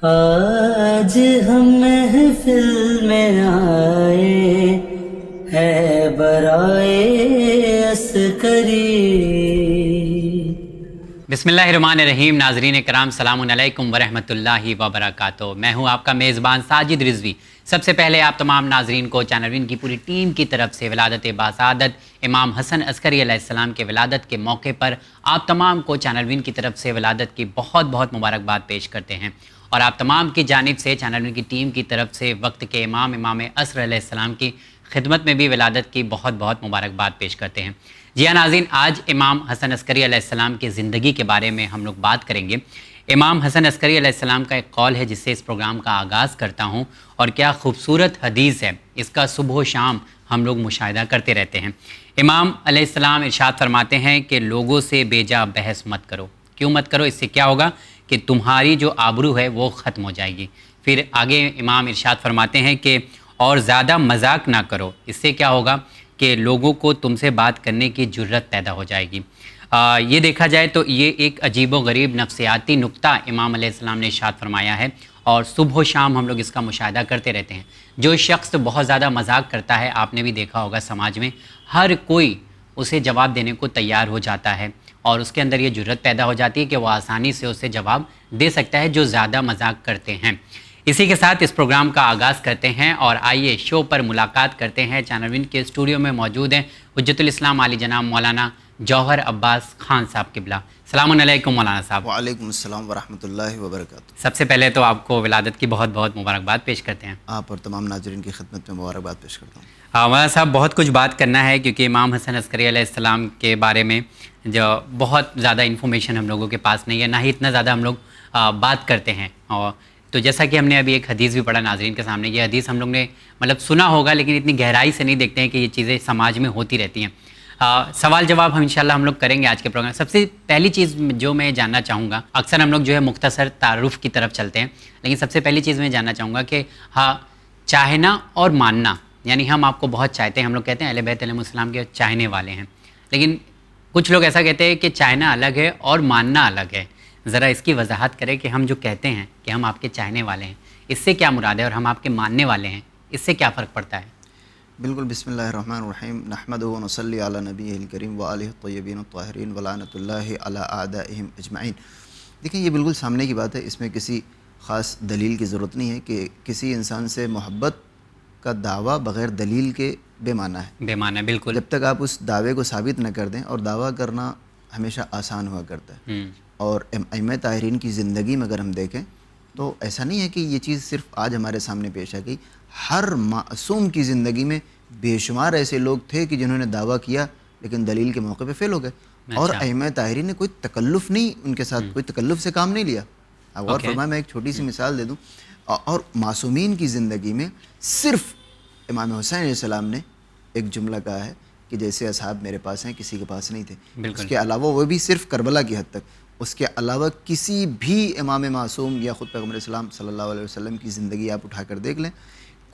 آج ہم محفل میں آئے ہے برائے عسکری۔ بسم اللہ الرحمن الرحیم۔ ناظرین کرام السلام علیکم ورحمۃ اللہ وبرکاتہ۔ میں ہوں آپ کا میزبان ساجد رضوی۔ سب سے پہلے آپ تمام ناظرین کو چینل وین کی پوری ٹیم کی طرف سے ولادت باسعادت امام حسن عسکری علیہ السلام کے ولادت کے موقع پر آپ تمام کو چینل وین کی طرف سے ولادت کی بہت بہت مبارکباد پیش کرتے ہیں، اور آپ تمام کی جانب سے چینل وین کی ٹیم کی طرف سے وقت کے امام عصر علیہ السلام کی خدمت میں بھی ولادت کی بہت بہت مبارکباد پیش کرتے ہیں۔ جی ہاں ناظرین، آج امام حسن عسکری علیہ السلام کی زندگی کے بارے میں ہم لوگ بات کریں گے۔ امام حسن عسکری علیہ السلام کا ایک قول ہے جس سے اس پروگرام کا آغاز کرتا ہوں، اور کیا خوبصورت حدیث ہے، اس کا صبح و شام ہم لوگ مشاہدہ کرتے رہتے ہیں۔ امام علیہ السلام ارشاد فرماتے ہیں کہ لوگوں سے بے جا بحث مت کرو۔ کیوں مت کرو؟ اس سے کیا ہوگا کہ تمہاری جو آبرو ہے وہ ختم ہو جائے گی۔ پھر آگے امام ارشاد فرماتے ہیں کہ اور زیادہ مذاق نہ کرو، اس سے کیا ہوگا کہ لوگوں کو تم سے بات کرنے کی جرت پیدا ہو جائے گی۔ یہ دیکھا جائے تو یہ ایک عجیب و غریب نفسیاتی نقطہ امام علیہ السلام نے ارشاد فرمایا ہے، اور صبح و شام ہم لوگ اس کا مشاہدہ کرتے رہتے ہیں۔ جو شخص بہت زیادہ مذاق کرتا ہے، آپ نے بھی دیکھا ہوگا سماج میں ہر کوئی اسے جواب دینے کو تیار ہو جاتا ہے، اور اس کے اندر یہ جرت پیدا ہو جاتی ہے کہ وہ آسانی سے اسے جواب دے سکتا ہے جو زیادہ مذاق کرتے ہیں۔ اسی کے ساتھ اس پروگرام کا آغاز کرتے ہیں، اور آئیے شو پر ملاقات کرتے ہیں۔ چینل وین کے اسٹوڈیو میں موجود ہیں حجت الاسلام علی جناب مولانا جوہر عباس خان صاحب قبلہ۔ السلام علیکم مولانا صاحب۔ وعلیکم السلام ورحمۃ اللہ وبرکاتہ۔ سب سے پہلے تو آپ کو ولادت کی بہت بہت مبارکباد پیش کرتے ہیں۔ آپ اور تمام ناظرین کی خدمت میں مبارکباد پیش کرتا ہوں۔ مولانا صاحب، بہت کچھ بات کرنا ہے کیونکہ امام حسن عسکری علیہ السلام کے بارے میں جو بہت زیادہ انفارمیشن ہم لوگوں کے پاس نہیں ہے، نہ ہی اتنا زیادہ ہم لوگ بات کرتے ہیں۔ اور تو جیسا کہ ہم نے ابھی ایک حدیث بھی پڑھا ناظرین کے سامنے، یہ حدیث ہم لوگ نے سنا ہوگا لیکن اتنی گہرائی سے نہیں دیکھتے ہیں کہ یہ چیزیں سماج میں ہوتی رہتی ہیں۔ سوال جواب انشاءاللہ ہم لوگ کریں گے آج کے پروگرام۔ سب سے پہلی چیز جو میں جاننا چاہوں گا، اکثر ہم لوگ جو ہے مختصر تعارف کی طرف چلتے ہیں، لیکن سب سے پہلی چیز میں جاننا چاہوں گا کہ چاہنا اور ماننا، یعنی ہم آپ کو بہت چاہتے ہیں، ہم لوگ کہتے ہیں اہل بیت علیہ السلام کے چاہنے والے ہیں، لیکن کچھ لوگ ایسا کہتے ہیں کہ چاہنا الگ ہے اور ماننا الگ ہے۔ ذرا اس کی وضاحت کریں کہ ہم جو کہتے ہیں کہ ہم آپ کے چاہنے والے ہیں، اس سے کیا مراد ہے، اور ہم آپ کے ماننے والے ہیں، اس سے کیا فرق پڑتا ہے؟ بالکل، بسم اللہ الرحمن الرحیم، نحمدہ و نصلی علی نبیہ الکریم و آلہ الطیبین الطاہرین ولعنۃ اللہ علی اعدائہم اجمعین۔ دیکھیں، یہ بالکل سامنے کی بات ہے، اس میں کسی خاص دلیل کی ضرورت نہیں ہے کہ کسی انسان سے محبت کا دعویٰ بغیر دلیل کے بے معنی ہے۔ بے معنی، بالکل۔ جب تک آپ اس دعوے کو ثابت نہ کر دیں، اور دعویٰ کرنا ہمیشہ آسان ہوا کرتا ہے، اور ائمہ طاہرین کی زندگی میں اگر ہم دیکھیں تو ایسا نہیں ہے کہ یہ چیز صرف آج ہمارے سامنے پیش آ گئی، ہر معصوم کی زندگی میں بے شمار ایسے لوگ تھے کہ جنہوں نے دعویٰ کیا لیکن دلیل کے موقع پہ فیل ہو گئے، اور ائمہ طاہرین نے کوئی تکلف نہیں، ان کے ساتھ کوئی تکلف سے کام نہیں لیا۔ اب غور فرمائیں، میں ایک چھوٹی سی مثال دے دوں، اور معصومین کی زندگی میں صرف امام حسین علیہ السلام نے ایک جملہ کہا ہے کہ جیسے اصحاب میرے پاس ہیں، کسی کے پاس نہیں تھے۔ اس کے علاوہ، وہ بھی صرف کربلا کی حد تک، اس کے علاوہ کسی بھی امام معصوم یا خود پیغمبر اسلام صلی اللہ علیہ وسلم کی زندگی آپ اٹھا کر دیکھ لیں،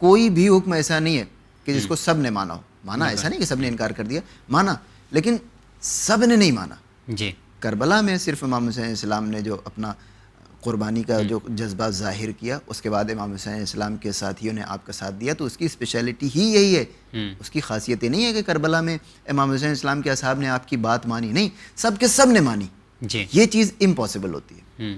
کوئی بھی حکم ایسا نہیں ہے کہ جس کو سب نے مانا ہو۔ مانا ایسا نہیں کہ سب نے انکار کر دیا، مانا، لیکن سب نے نہیں مانا۔ جی، کربلا میں صرف امام حسین علیہ السلام نے جو اپنا قربانی کا جو جذبہ ظاہر کیا، اس کے بعد امام حسین علیہ السلام کے ساتھیوں نے آپ کا ساتھ دیا، تو اس کی اسپیشلٹی ہی یہی ہے۔ اس کی خاصیت یہ نہیں ہے کہ کربلا میں امام حسین علیہ السلام کے اصحاب نے آپ کی بات مانی، نہیں، سب کے سب نے مانی۔ جی، یہ چیز امپاسبل ہوتی ہے۔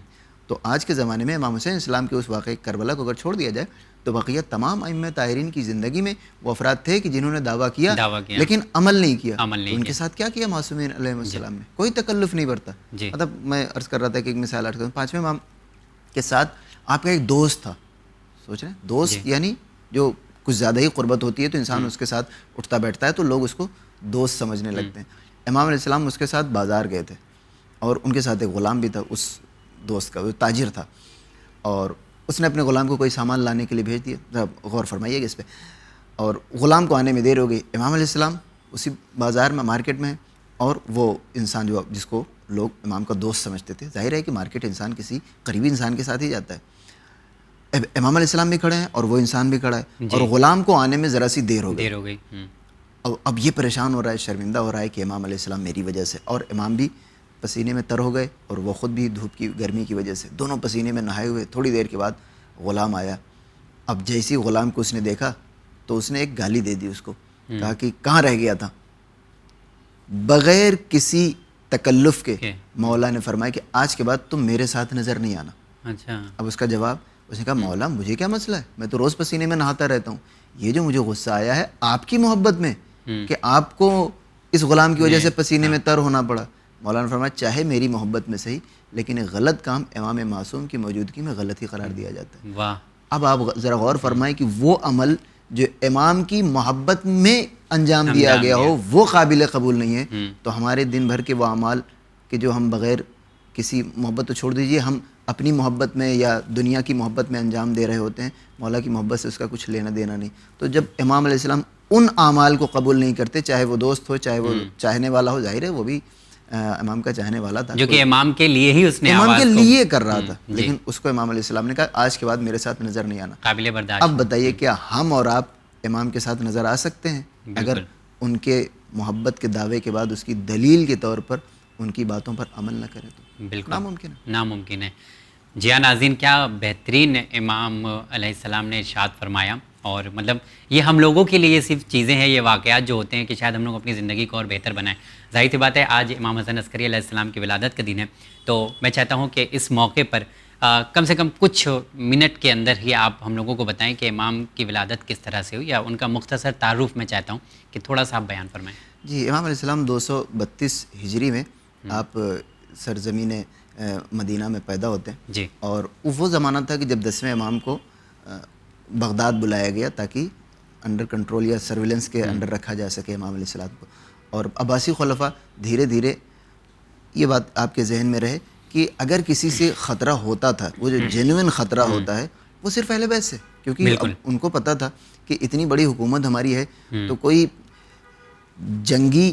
تو آج کے زمانے میں امام حسین علیہ السلام کے اس واقعے کربلا کو اگر چھوڑ دیا جائے تو بقیہ تمام ائمہ طاہرین کی زندگی میں وہ افراد تھے کہ جنہوں نے دعویٰ کیا لیکن عمل نہیں کیا۔ تو ان کے ساتھ کیا کیا معصومین علیہ السلام نے؟ کوئی تکلف نہیں برتا۔ مطلب میں عرض کر رہا تھا کہ ایک مثال عرض کروں، پانچویں امام کے ساتھ آپ کا ایک دوست تھا، سوچ رہے ہیں، دوست یعنی جو کچھ زیادہ ہی قربت ہوتی ہے تو انسان اس کے ساتھ اٹھتا بیٹھتا ہے تو لوگ اس کو دوست سمجھنے لگتے ہیں۔ امام علیہ السلام اس کے ساتھ بازار گئے تھے، اور ان کے ساتھ ایک غلام بھی تھا اس دوست کا، وہ تاجر تھا، اور اس نے اپنے غلام کو کوئی سامان لانے کے لیے بھیج دیا۔ ذرا غور فرمائیے گا اس پہ۔ اور غلام کو آنے میں دیر ہو گئی، امام علیہ السلام اسی بازار میں، مارکیٹ میں ہیں، اور وہ انسان جس کو لوگ امام کا دوست سمجھتے تھے، ظاہر ہے کہ مارکیٹ انسان کسی قریبی انسان کے ساتھ ہی جاتا ہے۔ امام علیہ السلام بھی کھڑے ہیں اور وہ انسان بھی کھڑا ہے، اور غلام کو آنے میں ذرا سی دیر ہو گئی۔ اب یہ پریشان ہو رہا ہے، شرمندہ ہو رہا ہے کہ امام علیہ السلام میری وجہ سے، اور امام بھی پسینے میں تر ہو گئے اور وہ خود بھی دھوپ کی گرمی کی وجہ سے دونوں پسینے میں نہائے ہوئے. تھوڑی دیر کے بعد غلام آیا. اب جیسی غلام کو اس نے دیکھا تو اس نے ایک گالی دے دی اس کو, کہا کہ کہاں رہ گیا تھا. بغیر کسی تکلف کے مولا نے فرمایا کہ آج کے بعد تم میرے ساتھ نظر نہیں آنا. اچھا. اب اس کا جواب, اس نے کہا مولا مجھے کیا مسئلہ ہے, میں تو روز پسینے میں نہاتا رہتا ہوں, یہ جو مجھے غصہ آیا ہے آپ کی محبت میں کہ آپ کو اس غلام کی وجہ سے پسینے میں تر ہونا پڑا. مولانا فرمایا چاہے میری محبت میں صحیح, لیکن ایک غلط کام امام معصوم کی موجودگی میں غلط ہی قرار دیا جاتا ہے. واہ. اب آپ ذرا غور فرمائیں کہ وہ عمل جو امام کی محبت میں انجام دیا گیا ہو وہ قابل قبول نہیں ہے, تو ہمارے دن بھر کے وہ اعمال کہ جو ہم بغیر کسی محبت تو چھوڑ دیجئے, ہم اپنی محبت میں یا دنیا کی محبت میں انجام دے رہے ہوتے ہیں, مولا کی محبت سے اس کا کچھ لینا دینا نہیں. تو جب امام علیہ السلام ان اعمال کو قبول نہیں کرتے, چاہے وہ دوست ہو چاہے وہ چاہنے والا ہو, ظاہر ہے وہ بھی امام کا چاہنے والا تھا, جو کہ امام کے لیے ہی اس نے امام کے لیے کر رہا تھا, لیکن اس کو امام علیہ السلام نے کہا آج کے بعد میرے ساتھ نظر نہیں آنا. قابل برداشت. اب بتائیے کیا ہم اور آپ امام کے ساتھ نظر آ سکتے ہیں اگر ان کے محبت کے دعوے کے بعد اس کی دلیل کے طور پر ان کی باتوں پر عمل نہ کریں؟ تو بالکل ناممکن ہے. ناممکن ہے. جی ہاں ناظرین, کیا بہترین امام علیہ السلام نے ارشاد فرمایا, اور مطلب یہ ہم لوگوں کے لیے صرف چیزیں ہیں, یہ واقعات جو ہوتے ہیں کہ شاید ہم لوگ اپنی زندگی کو اور بہتر بنائیں. ظاہر سی بات ہے آج امام حسن عسکری علیہ السلام کی ولادت کا دن ہے, تو میں چاہتا ہوں کہ اس موقع پر کم سے کم کچھ منٹ کے اندر ہی آپ ہم لوگوں کو بتائیں کہ امام کی ولادت کس طرح سے ہوئی, یا ان کا مختصر تعارف میں چاہتا ہوں کہ تھوڑا سا آپ بیان فرمائیں. جی, امام علیہ السلام 232 ہجری میں آپ سرزمین مدینہ میں پیدا ہوتے ہیں جی, اور وہ زمانہ تھا کہ جب 10ویں امام کو بغداد بلایا گیا تاکہ انڈر کنٹرول یا سرویلنس کے انڈر رکھا جا سکے امام علیہ السلام کو. اور عباسی خلفاء دھیرے دھیرے, یہ بات آپ کے ذہن میں رہے کہ اگر کسی سے خطرہ ہوتا تھا, وہ جو جینوئن خطرہ ہوتا ہے وہ صرف اہل بیت سے, کیونکہ ان کو پتہ تھا کہ اتنی بڑی حکومت ہماری ہے تو کوئی جنگی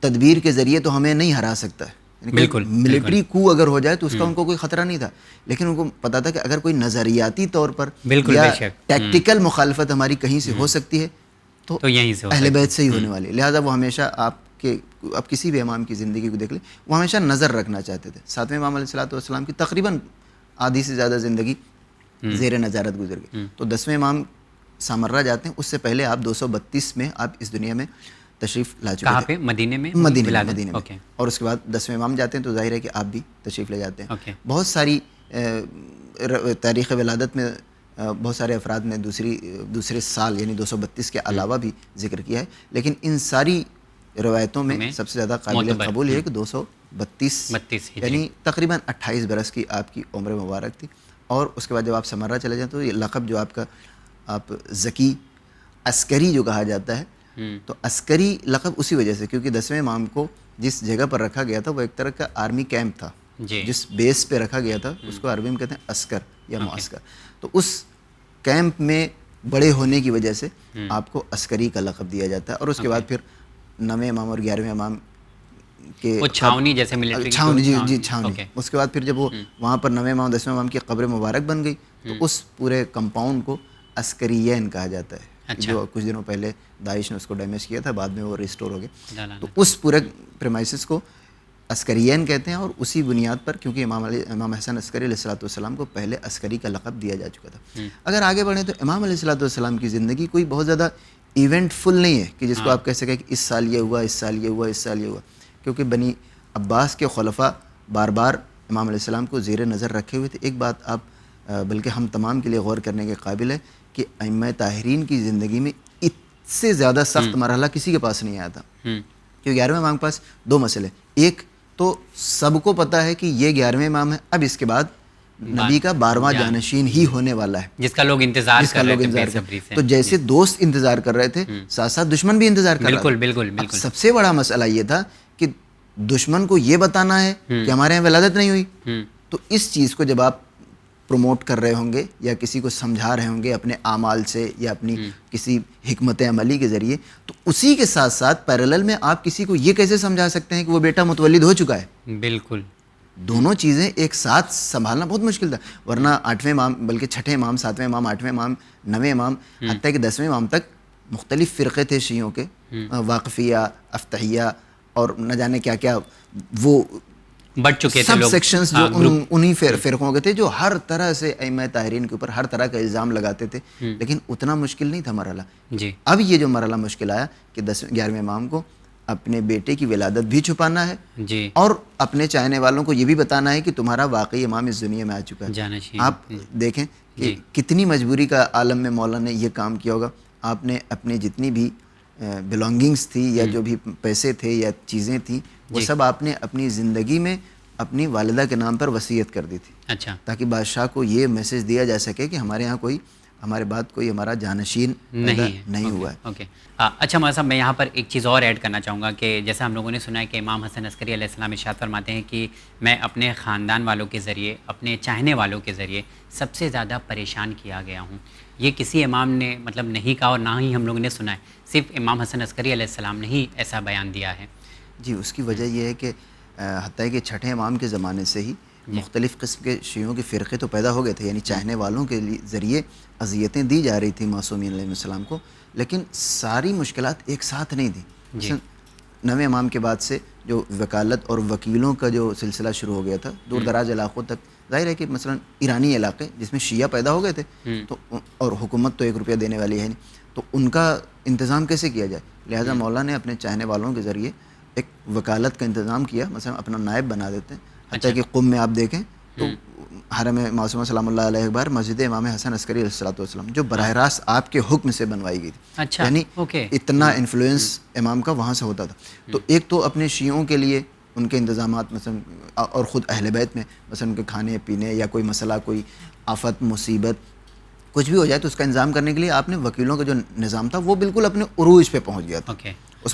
تدبیر کے ذریعے تو ہمیں نہیں ہرا سکتا ہے. بالکل ملٹری کو اگر ہو جائے تو اس کا ان کو کوئی خطرہ نہیں تھا, لیکن ان کو پتا تھا کہ اگر کوئی نظریاتی طور پر یا ٹیکٹیکل مخالفت ہماری کہیں سے ہو سکتی ہے تو اہل بیت سے ہی ہونے والی. لہٰذا وہ ہمیشہ آپ کسی بھی امام کی زندگی کو دیکھ لیں, وہ ہمیشہ نظر رکھنا چاہتے تھے. 7ویں امام علیہ السلام کی تقریباً آدھی سے زیادہ زندگی زیر نظارت گزر گئی, تو 10ویں امام سامرہ جاتے ہیں. اس سے پہلے آپ 232 میں آپ اس دنیا میں تشریف لا چکے کہاں پہ؟ مدینے میں. مدینے میں, اور اس کے بعد 10ویں امام جاتے ہیں تو ظاہر ہے کہ آپ بھی تشریف لے جاتے ہیں. بہت ساری تاریخ ولادت میں بہت سارے افراد نے دوسرے سال یعنی 232 کے علاوہ بھی ذکر کیا ہے, لیکن ان ساری روایتوں میں سب سے زیادہ قابل قبول ہے کہ 232 یعنی تقریباً 28 برس کی آپ کی عمر مبارک تھی. اور اس کے بعد جب آپ سمرہ چلے جائیں تو یہ لقب جو آپ ذکی عسکری جو کہا جاتا ہے, تو عسکری لقب اسی وجہ سے کیونکہ 10ویں امام کو جس جگہ پر رکھا گیا تھا وہ ایک طرح کا آرمی کیمپ تھا, جس بیس پہ رکھا گیا تھا اس کو عربی میں کہتے ہیں عسکر یا معسکر. تو اس کیمپ میں بڑے ہونے کی وجہ سے آپ کو عسکری کا لقب دیا جاتا ہے. اور اس کے بعد پھر 9ویں امام اور 11ویں امام کے چھاونی جیسے ملٹری چھاونی, اس کے بعد پھر جب وہ وہاں پر 9ویں امام 10ویں امام کی قبر مبارک بن گئی تو اس پورے کمپاؤنڈ کو عسکریین کہا جاتا ہے, جو کچھ دنوں پہلے داعش نے اس کو ڈیمیج کیا تھا, بعد میں وہ ریسٹور ہو گئے. تو اس پورے پریمائسس کو عسکریین کہتے ہیں, اور اسی بنیاد پر کیونکہ امام حسن عسکری علیہ السلام کو پہلے عسکری کا لقب دیا جا چکا تھا. اگر آگے بڑھیں تو امام علیہ السلام کی زندگی کوئی بہت زیادہ ایونٹ فل نہیں ہے کہ جس کو آپ کہہ سکیں کہ اس سال یہ ہوا, اس سال یہ ہوا, اس سال یہ ہوا, کیونکہ بنی عباس کے خلفاء بار بار امام علیہ السلام کو زیر نظر رکھے ہوئے تھے. ایک بات آپ بلکہ ہم تمام کے لیے غور کرنے کے قابل ہے کہ ائمہ طاہرین کی زندگی میں اس سے زیادہ سخت مرحلہ کسی کے پاس نہیں آیا تھا, کیونکہ 11ویں امام کے پاس 2 مسئلے. ایک تو سب کو پتہ ہے کہ یہ 11ویں امام ہے, اب اس کے بعد نبی کا 12واں جانشین ہی ہونے والا ہے, جس کا لوگ انتظار کر رہے تھے. تو جیسے دوست انتظار کر رہے تھے ساتھ ساتھ دشمن بھی انتظار کر رہا تھا. بالکل. سب سے بڑا مسئلہ یہ تھا کہ دشمن کو یہ بتانا ہے کہ ہمارے یہاں ولادت نہیں ہوئی, تو اس چیز کو جب آپ پروموٹ کر رہے ہوں گے یا کسی کو سمجھا رہے ہوں گے اپنے اعمال سے یا اپنی کسی حکمت عملی کے ذریعے, تو اسی کے ساتھ ساتھ پیرالل میں آپ کسی کو یہ کیسے سمجھا سکتے ہیں کہ وہ بیٹا متولد ہو چکا ہے. بالکل, دونوں چیزیں ایک ساتھ سنبھالنا بہت مشکل تھا. ورنہ 8ویں امام بلکہ 6ٹھے امام 7ویں امام 8ویں امام 9ویں امام حتیٰ کہ 10ویں امام تک مختلف فرقے تھے شیعوں کے, واقفیہ, افتحیہ اور نہ جانے کیا کیا, وہ بڑھ چکے تھے سب لوگ، سیکشنز جو انہی فرقوں کے تھے جو ہر طرح سے ائمہ طاہرین کے اوپر ہر طرح کا الزام لگاتے تھے، لیکن اتنا مشکل نہیں تھا مرحلہ. جی اب یہ جو مرحلہ مشکل آیا کہ 11ویں امام کو اپنے بیٹے کی ولادت بھی چھپانا ہے جی اور اپنے چاہنے والوں کو یہ بھی بتانا ہے کہ تمہارا واقعی امام اس دنیا میں آ چکا ہے. جانشین. آپ دیکھیں کہ کتنی مجبوری کا عالم میں مولا نے یہ کام کیا ہوگا. آپ نے اپنے جتنی بھی بلانگنگز تھی یا جو بھی پیسے تھے یا چیزیں تھیں وہ سب آپ نے اپنی زندگی میں اپنی والدہ کے نام پر وصیت کر دی تھی. اچھا. تاکہ بادشاہ کو یہ میسج دیا جا سکے کہ ہمارے یہاں کوئی ہمارے بعد کوئی ہمارا جانشین نہیں ہوا ہے. اوکے. اچھا مولانا صاحب، میں یہاں پر ایک چیز اور ایڈ کرنا چاہوں گا کہ جیسا ہم لوگوں نے سنا ہے کہ امام حسن عسکری علیہ السلام ارشاد فرماتے ہیں کہ میں اپنے خاندان والوں کے ذریعے، اپنے چاہنے والوں کے ذریعے سب سے زیادہ پریشان کیا گیا ہوں. یہ کسی امام نے مطلب نہیں کہا اور نہ ہی ہم لوگوں نے سنا ہے، صرف امام حسن عسکری علیہ السلام نے ہی ایسا بیان دیا ہے. جی اس کی وجہ یہ ہے کہ حتیٰ کہ چھٹے امام کے زمانے سے ہی مختلف قسم کے شیعوں کے فرقے تو پیدا ہو گئے تھے، یعنی چاہنے والوں کے ذریعے اذیتیں دی جا رہی تھیں معصومین علیہ السلام کو، لیکن ساری مشکلات ایک ساتھ نہیں تھیں. 9ویں امام کے بعد سے جو وکالت اور وکیلوں کا جو سلسلہ شروع ہو گیا تھا دور دراز علاقوں تک، ظاہر ہے کہ مثلا ایرانی علاقے جس میں شیعہ پیدا ہو گئے تھے تو اور حکومت تو 1 روپیہ دینے والی ہے نہیں، تو ان کا انتظام کیسے کیا جائے. لہٰذا مولا نے اپنے چاہنے والوں کے ذریعے ایک وکالت کا انتظام کیا، مثلا اپنا نائب بنا دیتے ہیں. حتیٰ کہ قم میں آپ دیکھیں تو حرم معصومہ سلام اللہ علیہ اکبر مسجد امام حسن عسکری علیہ السلام جو براہ راست آپ کے حکم سے بنوائی گئی تھی، یعنی اتنا انفلوئنس امام کا وہاں سے ہوتا تھا. تو ایک تو اپنے شیعوں کے لیے ان کے انتظامات مثلا اور خود اہل بیت میں مثلا ان کے کھانے پینے یا کوئی مسئلہ کوئی آفت مصیبت کچھ بھی ہو جائے تو اس کا انتظام کرنے کے لیے آپ نے وکیلوں کا جو نظام تھا وہ بالکل اپنے عروج پہ پہنچ گیا تھا.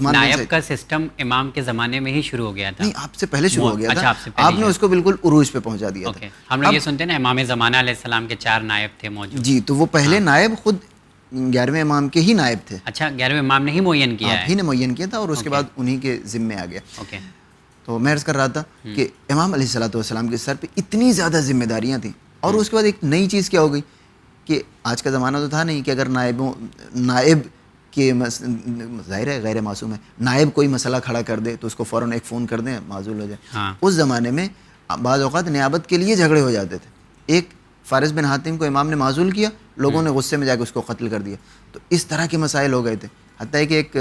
نائب کا سسٹم امام کے زمانے میں ہی شروع ہو گیا تھا. نہیں، آپ سے پہلے شروع ہو گیا تھا، آپ نے اس کو بالکل عروج پہ پہنچا دیا تھا. ہم لوگ یہ سنتے ہیں نا امام زمانہ علیہ السلام کے 4 نائب تھے موجود. جی تو وہ پہلے نائب خود 11ویں امام کے ہی نائب تھے. اچھا، 11ویں امام نے ہی معین کیا ہے. آپ ہی نے معین کیا تھا اور اس کے بعد انہی کے ذمے آ گیا. تو میں عرض کر رہا تھا کہ امام علیہ السلام کے سر پہ اتنی زیادہ ذمہ داریاں تھیں اور اس کے بعد ایک نئی چیز کیا ہو گئی کہ آج کا زمانہ تو تھا نہیں کہ اگر نائب کہ ظاہر ہے غیر معصوم ہے، نائب کوئی مسئلہ کھڑا کر دے تو اس کو فوراً ایک فون کر دیں معزول ہو جائے. اس زمانے میں بعض اوقات نیابت کے لیے جھگڑے ہو جاتے تھے. ایک فارس بن حاتم کو امام نے معزول کیا، لوگوں نے غصے میں جا کے اس کو قتل کر دیا. تو اس طرح کے مسائل ہو گئے تھے. حتیٰ کہ ایک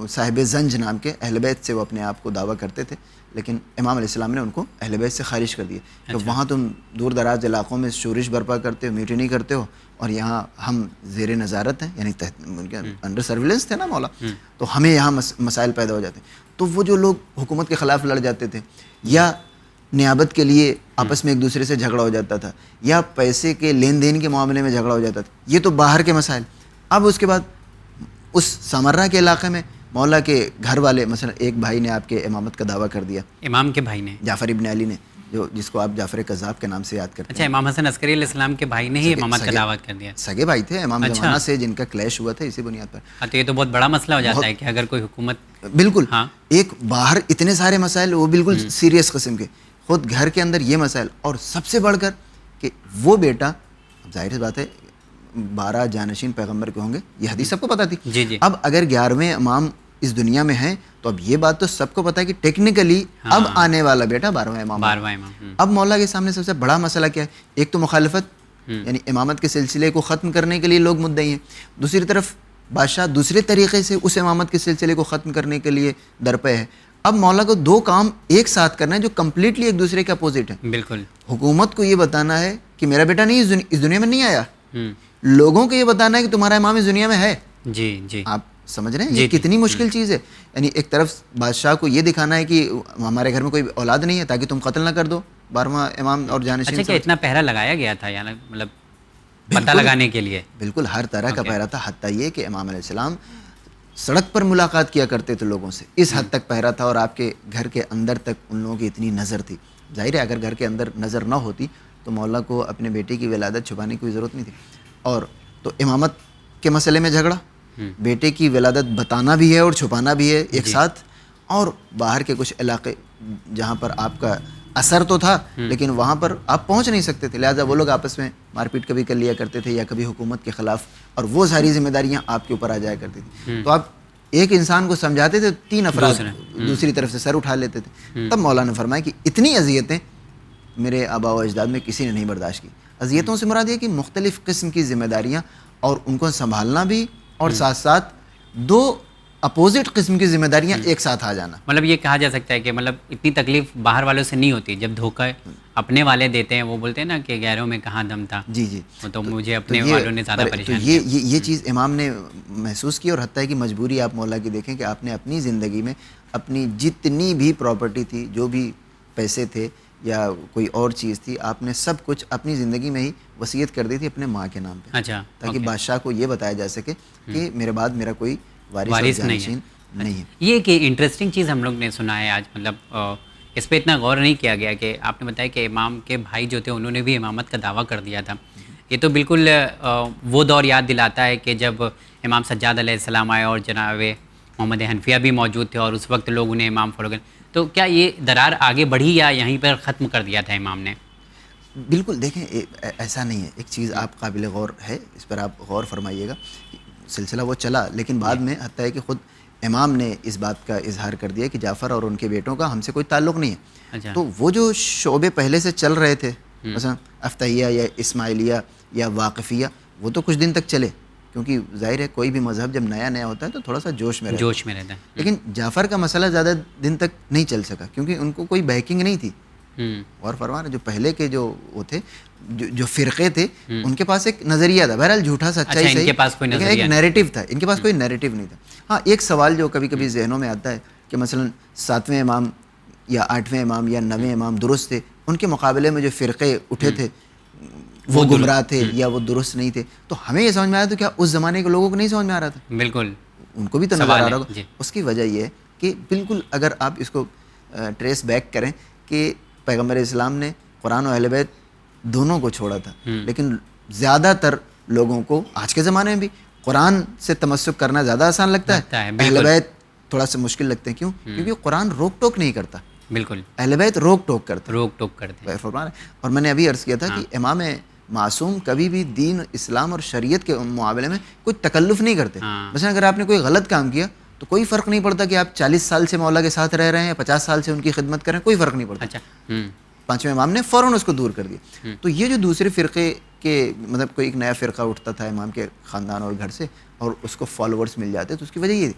صاحب زنج نام کے اہل بیت سے وہ اپنے آپ کو دعویٰ کرتے تھے، لیکن امام علیہ السلام نے ان کو اہل بیت سے خارج کر دیا کہ وہاں تم دور دراز علاقوں میں شورش برپا کرتے ہو، میوٹینی کرتے ہو، اور یہاں ہم زیر نظارت ہیں، یعنی انڈر سرویلنس تھے نا مولا، تو ہمیں یہاں مسائل پیدا ہو جاتے ہیں. تو وہ جو لوگ حکومت کے خلاف لڑ جاتے تھے یا نیابت کے لیے آپس میں ایک دوسرے سے جھگڑا ہو جاتا تھا یا پیسے کے لین دین کے معاملے میں جھگڑا ہو جاتا تھا، یہ تو باہر کے مسائل. اب اس کے بعد اس سامرہ کے علاقے میں مولا کے گھر والے مثلا ایک بھائی نے آپ کے امامت کا دعویٰ کر دیا، امام کے بھائی نے، جعفر ابن علی نے، جس کو آپ جعفر کذاب کے نام سے یاد کرتے ہیں. اچھا، امام حسن عسکری علیہ السلام کے بھائی نے ہی امامت کا دعویٰ کر دیا. سگے بھائی تھے امام زمانہ سے جن کا کلیش ہوا تھا اسی بنیاد پر. ہاں، تو یہ تو بہت بڑا مسئلہ ہو جاتا ہے کہ اگر کوئی حکومت بالکل ایک باہر اتنے سارے مسائل وہ بالکل سیریس قسم کے، خود گھر کے اندر یہ مسائل، اور سب سے بڑھ کر کہ وہ بیٹا، ظاہر سی بات ہے 12 جانشین پیغمبر کے ہوں گے، یہ حدیث سب کو پتہ تھی. جی. اب اگر 11ویں امام اس دنیا میں ہیں تو اب یہ بات تو سب کو پتہ ہے کہ ٹیکنیکلی اب آنے والا بیٹا 12واں امام. اب مولا کے سامنے سب سے بڑا مسئلہ کیا ہے؟ ایک تو مخالفت، یعنی امامت کے سلسلے کو ختم کرنے کے لیے لوگ مدعی ہیں. دوسری طرف بادشاہ دوسرے طریقے سے اس امامت کے سلسلے کو ختم کرنے کے لیے درپے ہے. اب مولا کو 2 کام ایک ساتھ کرنا ہے جو کمپلیٹلی ایک دوسرے کے اپوزٹ ہیں. بالکل. حکومت کو یہ بتانا ہے کہ میرا بیٹا نہیں اس دنیا میں نہیں آیا، لوگوں کو یہ بتانا ہے کہ تمہارا امام اس دنیا میں ہے. جی. آپ سمجھ رہے ہیں یہ کتنی مشکل چیز ہے. یعنی ایک طرف بادشاہ کو یہ دکھانا ہے کہ ہمارے گھر میں کوئی اولاد نہیں ہے تاکہ تم قتل نہ کر دو 12واں امام اور جانشین. اچھا، کہ اتنا پہرا لگایا گیا تھا یعنی مطلب پتہ لگانے کے لیے؟ بالکل ہر طرح کا پہرا تھا. حتیٰ یہ کہ امام علیہ السلام سڑک پر ملاقات کیا کرتے تھے لوگوں سے، اس حد تک پہرا تھا. اور آپ کے گھر کے اندر تک ان لوگوں کی اتنی نظر تھی. ظاہر ہے اگر گھر کے اندر نظر نہ ہوتی تو مولا کو اپنے بیٹے کی ولادت چھپانے کی کوئی ضرورت نہیں تھی. اور تو امامت کے مسئلے میں جھگڑا، بیٹے کی ولادت بتانا بھی ہے اور چھپانا بھی ہے ایک ساتھ، اور باہر کے کچھ علاقے جہاں پر آپ کا اثر تو تھا لیکن وہاں پر آپ پہنچ نہیں سکتے تھے، لہٰذا وہ لوگ آپس میں مار پیٹ کبھی کر لیا کرتے تھے یا کبھی حکومت کے خلاف، اور وہ ساری ذمہ داریاں آپ کے اوپر آ جایا کرتی تھی. تو آپ ایک انسان کو سمجھاتے تھے 3 افراد دوسری طرف سے سر اٹھا لیتے تھے. تب مولا نے فرمایا کہ اتنی اذیتیں میرے آباء و اجداد میں کسی نے نہیں برداشت کی. اذیتوں سے مراد یہ کہ مختلف قسم کی ذمہ داریاں اور ان کو سنبھالنا بھی, اور ساتھ ساتھ 2 اپوزٹ قسم کی ذمہ داریاں ایک ساتھ آ جانا. مطلب یہ کہا جا سکتا ہے کہ مطلب اتنی تکلیف باہر والوں سے نہیں ہوتی, جب دھوکہ اپنے والے دیتے ہیں, وہ بولتے ہیں نا کہ غیروں میں کہاں دم تھا. جی جی, تو مجھے اپنے والوں نے زیادہ پریشان کیا. یہ چیز امام نے محسوس کی, اور حتیٰ کہ مجبوری آپ مولا کی دیکھیں کہ آپ نے اپنی زندگی میں اپنی جتنی بھی پراپرٹی تھی, جو بھی پیسے تھے یا کوئی اور چیز تھی, آپ نے سب کچھ اپنی زندگی میں ہی وصیت کر دی تھی اپنے ماں کے نام پہ. اچھا. تاکہ بادشاہ کو یہ بتایا جا سکے کہ میرے بعد میرا کوئی وارث نہیں ہے. یہ کہ انٹرسٹنگ چیز ہم لوگ نے سنا ہے آج, مطلب اس پہ اتنا غور نہیں کیا گیا کہ آپ نے بتایا کہ امام کے بھائی جو تھے انہوں نے بھی امامت کا دعویٰ کر دیا تھا. یہ تو بالکل وہ دور یاد دلاتا ہے کہ جب امام سجاد علیہ السلام آئے اور جناب محمد حنفیہ بھی موجود تھے, اور اس وقت لوگ انہیں امام فالو کریں. تو کیا یہ درار آگے بڑھی یا یہیں پر ختم کر دیا تھا امام نے؟ بالکل, دیکھیں ایسا نہیں ہے. ایک چیز آپ قابل غور ہے, اس پر آپ غور فرمائیے گا. سلسلہ وہ چلا, لیکن بعد میں حتیٰ کہ خود امام نے اس بات کا اظہار کر دیا کہ جعفر اور ان کے بیٹوں کا ہم سے کوئی تعلق نہیں ہے. تو وہ جو شعبے پہلے سے چل رہے تھے, مثلا افتحیہ یا اسماعیلیہ یا واقفیہ, وہ تو کچھ دن تک چلے, کیونکہ ظاہر ہے کوئی بھی مذہب جب نیا ہوتا ہے تو تھوڑا سا جوش میں رہتا ہے. لیکن جعفر کا مسئلہ زیادہ دن تک نہیں چل سکا, کیونکہ ان کو کوئی بیکنگ نہیں تھی. اور فرمان جو پہلے کے جو وہ تھے, جو فرقے تھے, ان کے پاس ایک نظریہ تھا, بہرحال جھوٹا سچائی صحیح, لیکن ایک نیریٹو تھا. ان کے پاس کوئی نیریٹو نہیں تھا. ہاں, ایک سوال جو کبھی کبھی ذہنوں میں آتا ہے کہ مثلا 7ویں امام یا 8ویں امام یا 9ویں امام درست تھے, ان کے مقابلے میں جو فرقے اٹھے تھے وہ گمراہ تھے یا وہ درست نہیں تھے. تو ہمیں یہ سمجھ میں آیا تو کیا اس زمانے کے لوگوں کو نہیں سمجھ میں آ رہا تھا؟ بالکل, ان کو بھی تو نظر آ رہا ہوگا. اس کی وجہ یہ ہے کہ بالکل اگر آپ اس کو ٹریس بیک کریں کہ پیغمبر اسلام نے قرآن و اہل بیت دونوں کو چھوڑا تھا, لیکن زیادہ تر لوگوں کو آج کے زمانے میں بھی قرآن سے تمسک کرنا زیادہ آسان لگتا ہے, اہل بیت تھوڑا سا مشکل لگتے ہیں. کیوں؟ کیونکہ قرآن روک ٹوک نہیں کرتا. بالکل, اہل بیت روک ٹوک کرتے. اور میں نے ابھی عرض کیا تھا کہ امام معصوم کبھی بھی دین, اسلام اور شریعت کے معاملے میں کوئی تکلف نہیں کرتے. مثلا اگر آپ نے کوئی غلط کام کیا تو کوئی فرق نہیں پڑتا کہ آپ 40 سال سے مولا کے ساتھ رہ رہے ہیں یا 50 سال سے ان کی خدمت کریں, کوئی فرق نہیں پڑتا. اچھا, 5ویں امام نے فوراً اس کو دور کر دیا. تو یہ جو دوسرے فرقے کے مطلب کوئی ایک نیا فرقہ اٹھتا تھا امام کے خاندان اور گھر سے, اور اس کو فالوورز مل جاتے, تو اس کی وجہ یہ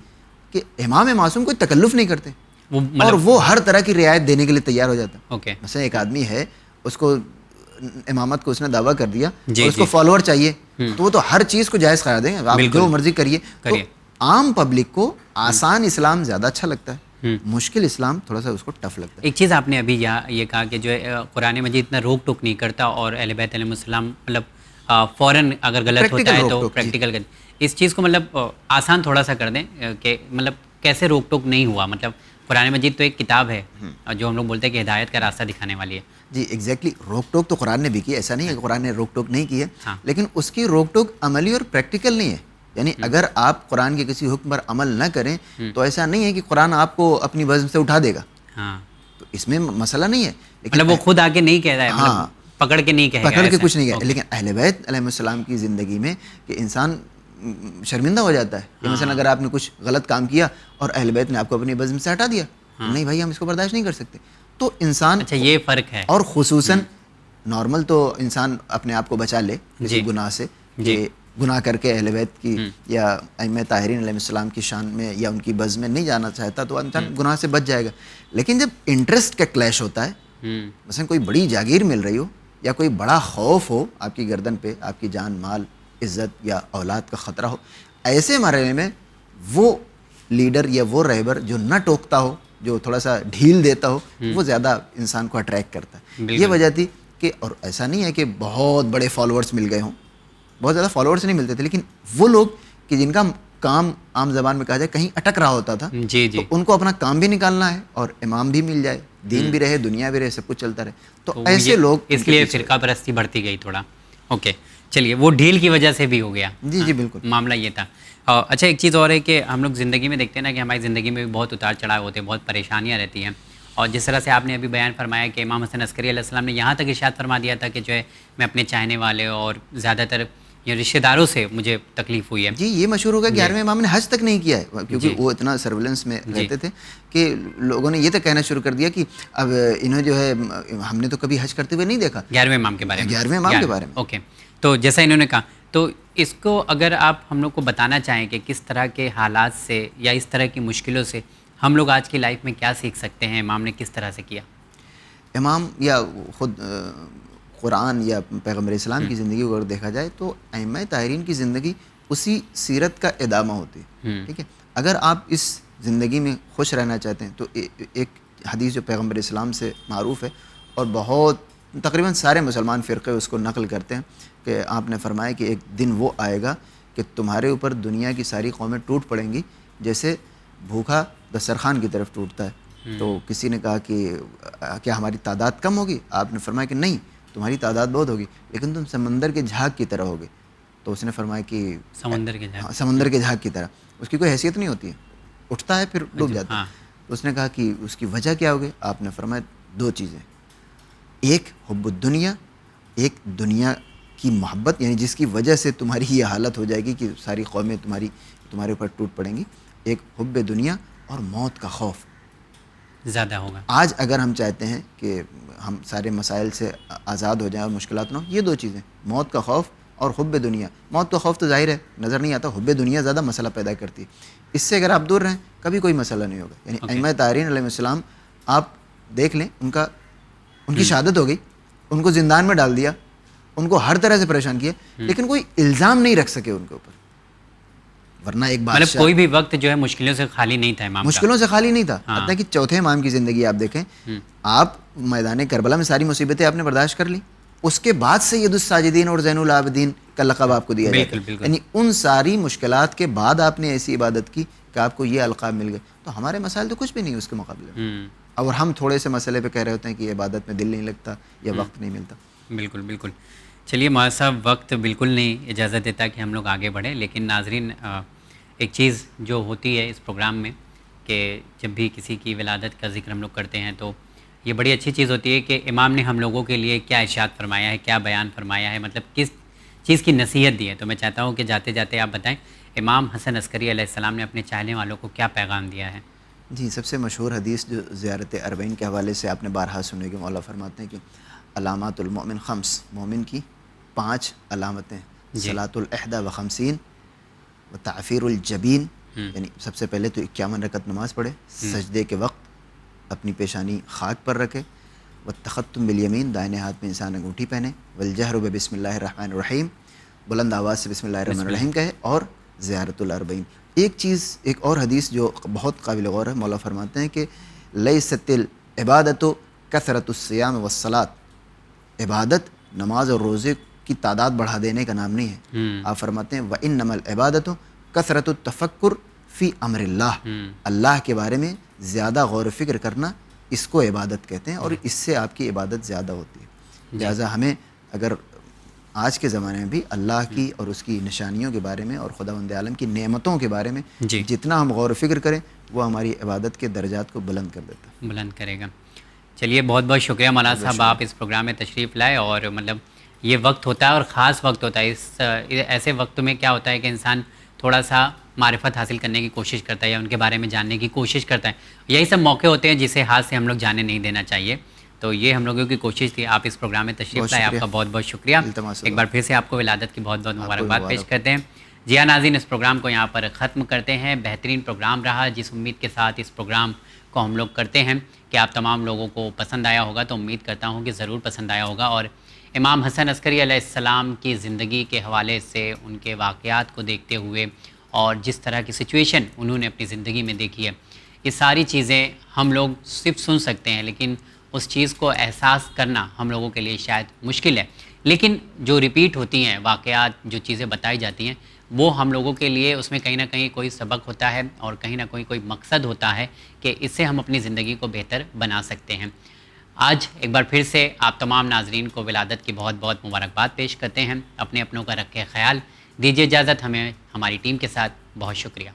کہ امام معصوم کوئی تکلف نہیں کرتے, اور وہ ہر طرح کی رعایت دینے کے لیے تیار ہو جاتا. مثلا ایک آدمی ہے, اس کو امامت کو اس نے دعویٰ کر دیا, اور اس کو فالوور چاہیے, تو وہ تو ہر چیز کو جائز قرار دیں گے, آپ جو مرضی کریے. تو عام پبلک کو آسان اسلام زیادہ اچھا لگتا ہے, مشکل اسلام تھوڑا سا اس کو ٹف لگتا ہے. ایک چیز آپ نے ابھی یہ کہا کہ جو قرآن مجید اتنا روک ٹوک نہیں کرتا, اور اہل بیت علیہ السلام مطلب فوراً اگر غلط ہوتا ہے تو پریکٹیکل کر دیں. اس چیز کو مطلب آسان تھوڑا سا کر دیں کہ مطلب کیسے روک ٹوک نہیں ہوا. مطلب قرآن مجید تو ایک کتاب ہے جو ہم لوگ بولتے ہیں کہ ہدایت کا راستہ دکھانے والی ہے. جی ایگزیکٹلی, روک ٹوک تو قرآن نے بھی کی, ایسا نہیں ہے کہ قرآن نے روک ٹوک نہیں کی ہے, لیکن اس کی روک ٹوک عملی اور پریکٹیکل نہیں ہے. یعنی اگر آپ قرآن کے کسی حکم پر عمل نہ کریں تو ایسا نہیں ہے کہ قرآن آپ کو اپنی وزن سے اٹھا دے گا. تو اس میں مسئلہ نہیں ہے, مطلب وہ خود آگے نہیں کہہ رہا ہے, ہاں پکڑ کے نہیں کہے گا, پکڑ کے کچھ نہیں کہے. لیکن اہل بیت علیہ السلام کی زندگی میں کہ انسان شرمندہ ہو جاتا ہے کہ مثلا اگر آپ نے کچھ غلط کام کیا اور اہل بیت نے آپ کو اپنی وزن سے ہٹا دیا, نہیں بھائی ہم اس کو برداشت نہیں کر سکتے. تو انسان, اچھا یہ فرق ہے. اور خصوصاً نارمل تو انسان اپنے آپ کو بچا لے کسی گناہ سے, کہ گناہ کر کے اہل بیت کی یا ائمہ طاہرین علیہ السلام کی شان میں یا ان کی بز میں نہیں جانا چاہتا تو انسان گناہ سے بچ جائے گا. لیکن جب انٹرسٹ کا کلیش ہوتا ہے, مثلا کوئی بڑی جاگیر مل رہی ہو یا کوئی بڑا خوف ہو آپ کی گردن پہ, آپ کی جان مال عزت یا اولاد کا خطرہ ہو, ایسے مرحلے میں وہ لیڈر یا وہ رہبر جو نہ ٹوکتا ہو, جو تھوڑا سا ڈھیل دیتا ہو, وہ زیادہ انسان کو اٹریکٹ کرتا ہے. یہ وجہ تھی کہ, اور ایسا نہیں ہے کہ بہت بڑے فالوورز مل گئے ہوں, بہت زیادہ فالوورز نہیں ملتے تھے, لیکن وہ لوگ کہ جن کا کام عام زبان میں کہا جائے کہیں اٹک رہا ہوتا تھا, تو ان کو اپنا کام بھی نکالنا ہے اور امام بھی مل جائے, دین بھی رہے, دنیا بھی رہے, سب کچھ چلتا رہے. تو ایسے لوگ, اس لیے فرقہ پرستی بڑھتی گئی تھوڑا. اوکے چلیے, وہ ڈھیل کی وجہ سے بھی ہو گیا. جی جی بالکل, معاملہ یہ تھا. اچھا ایک چیز اور ہے کہ ہم لوگ زندگی میں دیکھتے ہیں نا کہ ہماری زندگی میں بھی بہت اتار چڑھاؤ ہوتے ہیں, بہت پریشانیاں رہتی ہیں. اور جس طرح سے آپ نے ابھی بیان فرمایا کہ امام حسن عسکری علیہ السلام نے یہاں تک ارشاد فرما دیا تھا کہ جو ہے میں اپنے چاہنے والے اور زیادہ تر یا رشتہ داروں سے مجھے تکلیف ہوئی ہے. جی یہ مشہور ہوگا 11ویں امام نے حج تک نہیں کیا ہے کیونکہ وہ اتنا سرویلنس میں رہتے تھے کہ لوگوں نے یہ تک کہنا شروع کر دیا کہ اب انہیں جو ہے ہم نے تو کبھی حج کرتے ہوئے نہیں دیکھا 11ویں امام کے بارے میں. 11ویں امام کے بارے میں. اوکے, تو جیسا انہوں نے کہا, تو اس کو اگر آپ ہم لوگ کو بتانا چاہیں کہ کس طرح کے حالات سے یا اس طرح کی مشکلوں سے ہم لوگ آج کی لائف میں کیا سیکھ سکتے ہیں, امام نے کس طرح سے کیا. امام یا خود قرآن یا پیغمبر اسلام کی زندگی کو اگر دیکھا جائے تو ائمہ طاہرین کی زندگی اسی سیرت کا ادامہ ہوتی ہے. ٹھیک ہے, اگر آپ اس زندگی میں خوش رہنا چاہتے ہیں تو ایک حدیث جو پیغمبر اسلام سے معروف ہے اور بہت تقریباً سارے مسلمان فرقے اس کو نقل کرتے ہیں کہ آپ نے فرمایا کہ ایک دن وہ آئے گا کہ تمہارے اوپر دنیا کی ساری قومیں ٹوٹ پڑیں گی جیسے بھوکا دسترخوان کی طرف ٹوٹتا ہے. تو کسی نے کہا کہ کیا ہماری تعداد کم ہوگی؟ آپ نے فرمایا کہ نہیں, تمہاری تعداد بہت ہوگی لیکن تم سمندر کے جھاگ کی طرح ہوگے. تو اس نے فرمایا کہ سمندر کے جھاگ کی طرح, اس کی کوئی حیثیت نہیں ہوتی ہے, اٹھتا ہے پھر ڈوب جاتا ہے. اس نے کہا کہ اس کی وجہ کیا ہوگی؟ آپ نے فرمایا 2 چیزیں, ایک حب الدنیا, ایک دنیا کی محبت یعنی جس کی وجہ سے تمہاری یہ حالت ہو جائے گی کہ ساری قومیں تمہارے اوپر ٹوٹ پڑیں گی, ایک حب دنیا, اور موت کا خوف زیادہ ہوگا. آج اگر ہم چاہتے ہیں کہ ہم سارے مسائل سے آزاد ہو جائیں اور مشکلات نہ ہوں, یہ 2 چیزیں, موت کا خوف اور حب دنیا. موت کا خوف تو ظاہر ہے نظر نہیں آتا, حب دنیا زیادہ مسئلہ پیدا کرتی ہے. اس سے اگر آپ دور رہیں کبھی کوئی مسئلہ نہیں ہوگا. یعنی ائمہ طاہرین علیہ السلام آپ دیکھ لیں, ان کی شہادت ہو گئی, ان کو زندان میں ڈال دیا, ان کو ہر طرح سے پریشان کیا, لیکن کوئی الزام نہیں رکھ سکے ان کے اوپر. ورنہ ایک بات مطلب کوئی بھی وقت جو ہے مشکلوں سے خالی نہیں تھا امام, مشکلوں سے خالی نہیں تھا. حتیٰ کہ چوتھے امام کی زندگی آپ دیکھیں, آپ میدان کربلا میں ساری مصیبتیں آپ نے برداشت کر لی, اس کے بعد سید الساجدین اور زین العابدین کا لقب آپ کو دیا جاتا ہے. یعنی ان ساری مشکلات کے بعد آپ نے ایسی عبادت کی کہ آپ کو یہ القاب مل گئے. تو ہمارے مسائل تو کچھ بھی نہیں اس کے مقابلے میں, اور ہم تھوڑے سے مسئلے پہ کہہ رہے ہوتے ہیں کہ عبادت میں دل نہیں لگتا یا وقت نہیں ملتا. بالکل بالکل. چلیے مولانا صاحب, وقت بالکل نہیں اجازت دیتا کہ ہم لوگ آگے بڑھیں, لیکن ناظرین ایک چیز جو ہوتی ہے اس پروگرام میں کہ جب بھی کسی کی ولادت کا ذکر ہم لوگ کرتے ہیں تو یہ بڑی اچھی چیز ہوتی ہے کہ امام نے ہم لوگوں کے لیے کیا ارشاد فرمایا ہے, کیا بیان فرمایا ہے, مطلب کس چیز کی نصیحت دی ہے. تو میں چاہتا ہوں کہ جاتے جاتے آپ بتائیں امام حسن عسکری علیہ السلام نے اپنے چاہنے والوں کو کیا پیغام دیا ہے. جی, سب سے مشہور حدیث جو زیارت اربعین کے حوالے سے آپ نے بارہا سنے کہ مولا فرماتے ہیں کہ علامات المؤمن 5, مومن کی 5 علامتیں, صلاۃ الاحدی و 50 و تعفیر الجبین, یعنی سب سے پہلے تو 51 رکعت نماز پڑھے, سجدے کے وقت اپنی پیشانی خاک پر رکھے, والتختم بالیمین, دائنے ہاتھ میں انسان انگوٹھی پہنے, والجہر بسم اللہ الرحمن الرحیم, بلند آواز سے بسم اللہ الرحمن الرحیم کہے, اور زیارت الاربعین. ایک اور حدیث جو بہت قابل غور ہے, مولا فرماتے ہیں کہ لیست العبادۃ کثرۃ الصیام والصلاۃ, عبادت نماز اور روزے کی تعداد بڑھا دینے کا نام نہیں ہے. آپ فرماتے ہیں وانما العبادۃ کثرۃ التفکر فی امر اللہ, اللہ کے بارے میں زیادہ غور و فکر کرنا, اس کو عبادت کہتے ہیں, اور اس سے آپ کی عبادت زیادہ ہوتی ہے. لہٰذا ہمیں اگر آج کے زمانے میں بھی اللہ کی اور اس کی نشانیوں کے بارے میں اور خداوند عالم کی نعمتوں کے بارے میں جتنا ہم غور و فکر کریں وہ ہماری عبادت کے درجات کو بلند کر دیتا ہے, بلند کرے گا. چلیے بہت بہت شکریہ مولانا صاحب, آپ اس پروگرام میں تشریف لائے. اور مطلب یہ وقت ہوتا ہے اور خاص وقت ہوتا ہے, اس ایسے وقت میں کیا ہوتا ہے کہ انسان تھوڑا سا معرفت حاصل کرنے کی کوشش کرتا ہے یا ان کے بارے میں جاننے کی کوشش کرتا ہے. یہی سب موقع ہوتے ہیں جسے ہاتھ سے ہم لوگ جانے نہیں دینا چاہیے. تو یہ ہم لوگوں کی کوشش تھی, آپ اس پروگرام میں تشریف لائے, آپ کا بہت بہت شکریہ. ایک بار پھر سے آپ کو ولادت کی بہت بہت مبارکباد پیش کرتے ہیں. جی ہاں ناظرین, اس پروگرام کو یہاں پر ختم کرتے ہیں. بہترین پروگرام رہا, جس امید کے ساتھ اس پروگرام کو ہم لوگ کرتے ہیں کہ آپ تمام لوگوں کو پسند آیا ہوگا. تو امید کرتا ہوں کہ ضرور پسند آیا ہوگا. اور امام حسن عسکری علیہ السلام کی زندگی کے حوالے سے, ان کے واقعات کو دیکھتے ہوئے اور جس طرح کی سچویشن انہوں نے اپنی زندگی میں دیکھی ہے, یہ ساری چیزیں ہم لوگ صرف سن سکتے ہیں, لیکن اس چیز کو احساس کرنا ہم لوگوں کے لیے شاید مشکل ہے. لیکن جو ریپیٹ ہوتی ہیں واقعات, جو چیزیں بتائی جاتی ہیں, وہ ہم لوگوں کے لیے اس میں کہیں نہ کہیں کوئی سبق ہوتا ہے اور کہیں نہ کوئی مقصد ہوتا ہے کہ اس سے ہم اپنی زندگی کو بہتر بنا سکتے ہیں. آج ایک بار پھر سے آپ تمام ناظرین کو ولادت کی بہت بہت مبارکباد پیش کرتے ہیں. اپنے اپنوں کا رکھے خیال, دیجیے اجازت ہمیں ہماری ٹیم کے ساتھ. بہت شکریہ.